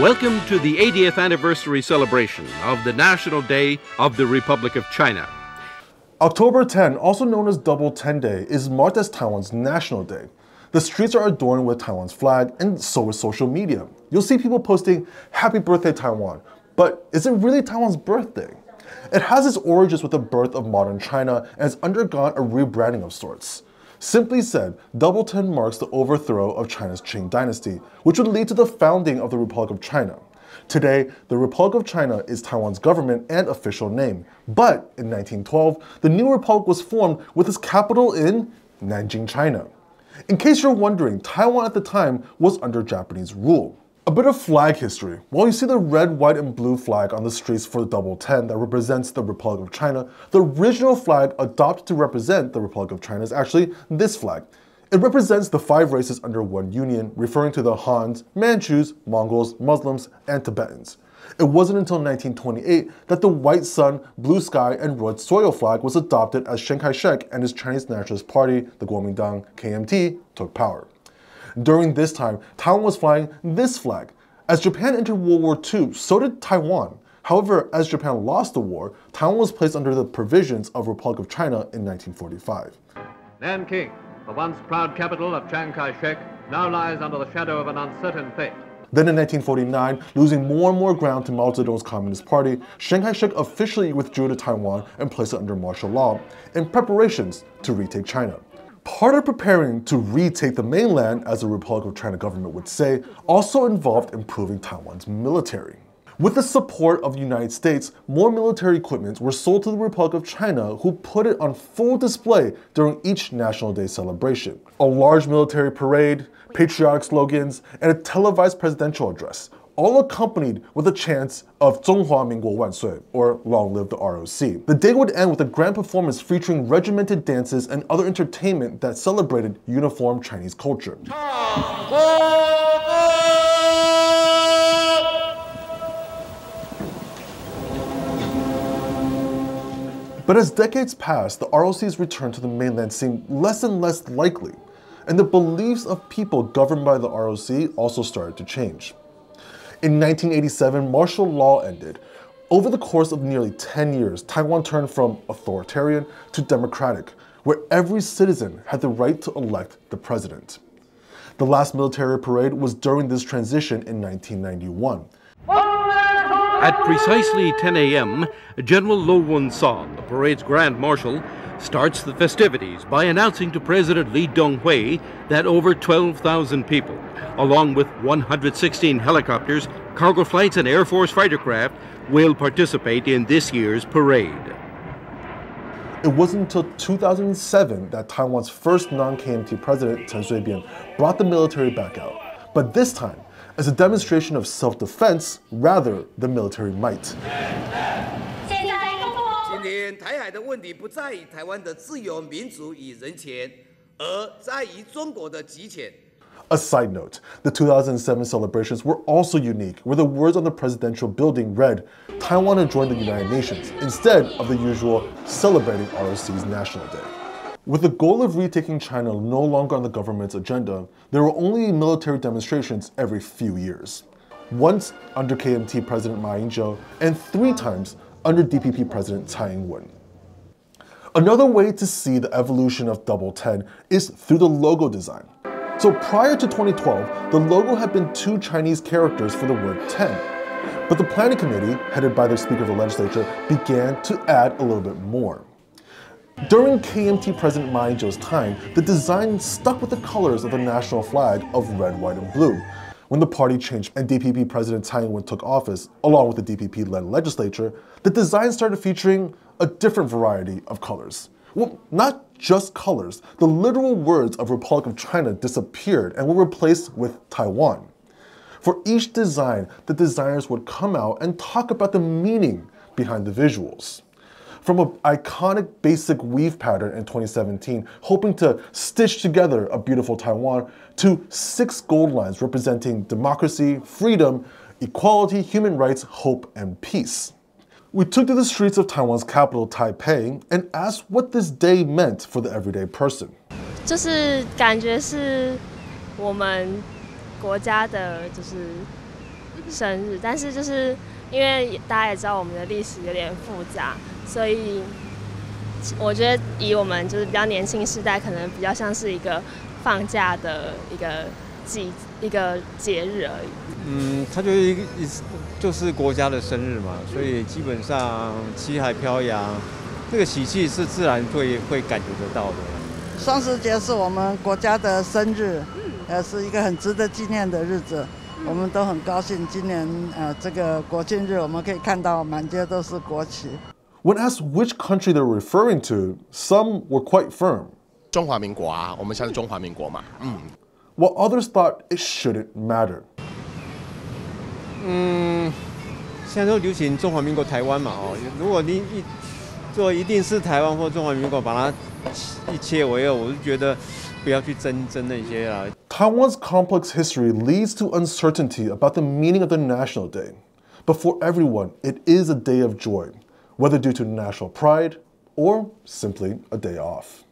Welcome to the 80th anniversary celebration of the National Day of the Republic of China. October 10, also known as Double 10 Day, is marked as Taiwan's National Day. The streets are adorned with Taiwan's flag, and so is social media. You'll see people posting, "Happy birthday, Taiwan." But is it really Taiwan's birthday? It has its origins with the birth of modern China and has undergone a rebranding of sorts. Simply said, Double 10 marks the overthrow of China's Qing dynasty, which would lead to the founding of the Republic of China. Today, the Republic of China is Taiwan's government and official name. But in 1912, the new republic was formed with its capital in Nanjing, China. In case you're wondering, Taiwan at the time was under Japanese rule. A bit of flag history. While you see the red, white, and blue flag on the streets for the Double 10 that represents the Republic of China, the original flag adopted to represent the Republic of China is actually this flag. It represents the 5 races under one union, referring to the Hans, Manchus, Mongols, Muslims, and Tibetans. It wasn't until 1928 that the white sun, blue sky, and red soil flag was adopted as Chiang Kai-shek and his Chinese Nationalist Party, the Kuomintang KMT, took power. During this time, Taiwan was flying this flag. As Japan entered World War II, so did Taiwan. However, as Japan lost the war, Taiwan was placed under the provisions of Republic of China in 1945. Nanking, the once proud capital of Chiang Kai-shek, now lies under the shadow of an uncertain fate. Then in 1949, losing more and more ground to Mao Zedong's Communist Party, Chiang Kai-shek officially withdrew to Taiwan and placed it under martial law in preparations to retake China. Part of preparing to retake the mainland, as the Republic of China government would say, also involved improving Taiwan's military. With the support of the United States, more military equipment were sold to the Republic of China, who put it on full display during each National Day celebration. A large military parade, patriotic slogans, and a televised presidential address, all accompanied with a chant of 中华民国万岁, or Long Live the ROC. The day would end with a grand performance featuring regimented dances and other entertainment that celebrated uniform Chinese culture. But as decades passed, the ROC's return to the mainland seemed less and less likely, and the beliefs of people governed by the ROC also started to change. In 1987, martial law ended. Over the course of nearly 10 years, Taiwan turned from authoritarian to democratic, where every citizen had the right to elect the president. The last military parade was during this transition in 1991. At precisely 10 a.m., General Lo Wun-song, the parade's Grand Marshal, starts the festivities by announcing to President Lee Dong-hui that over 12,000 people, along with 116 helicopters, cargo flights, and Air Force fighter craft, will participate in this year's parade. It wasn't until 2007 that Taiwan's first non-KMT president, Chen Shui-bian, brought the military back out, but this time as a demonstration of self-defense rather than military might. 今天台海的问题不在于台湾的自由民主与人权，而在于中国的极权。 A side note, the 2007 celebrations were also unique, where the words on the presidential building read, "Taiwan to join the United Nations," instead of the usual celebrating ROC's National Day. With the goal of retaking China no longer on the government's agenda, there were only military demonstrations every few years. Once under KMT President Ma Ying-jeou, and 3 times under DPP President Tsai Ing-wen. Another way to see the evolution of Double 10 is through the logo design. So prior to 2012, the logo had been 2 Chinese characters for the word 10. But the planning committee, headed by the Speaker of the Legislature, began to add a little bit more. During KMT President Ma Ying-jeou's time, the design stuck with the colors of the national flag of red, white, and blue. When the party changed and DPP President Tsai Ing-wen took office, along with the DPP-led legislature, the design started featuring a different variety of colors. Well, not just colors. The literal words of Republic of China disappeared and were replaced with Taiwan. For each design, the designers would come out and talk about the meaning behind the visuals. From an iconic basic weave pattern in 2017, hoping to stitch together a beautiful Taiwan, to 6 gold lines representing democracy, freedom, equality, human rights, hope, and peace. We took to the streets of Taiwan's capital, Taipei, and asked what this day meant for the everyday person. 就是感觉是我们国家的，就是生日，但是就是因为大家也知道我们的历史有点复杂，所以我觉得以我们就是比较年轻世代，可能比较像是一个放假的一个节日而已。它就是国家的生日嘛，所以基本上七海飘扬，那个喜气是自然会感觉得到的。双十节是我们国家的生日，是一个很值得纪念的日子。我们都很高兴，今年这个国庆日，我们可以看到满街都是国旗。When asked which country they're referring to, some were quite firm. 中华民国啊，我们现在是中华民国嘛。While others thought it shouldn't matter. 现在都流行中华民国台湾嘛，如果你一定是台湾或中华民国，把它一切为二，我是觉得不要去争那些啊。Taiwan's complex history leads to uncertainty about the meaning of the National Day. But for everyone, it is a day of joy, whether due to national pride or simply a day off.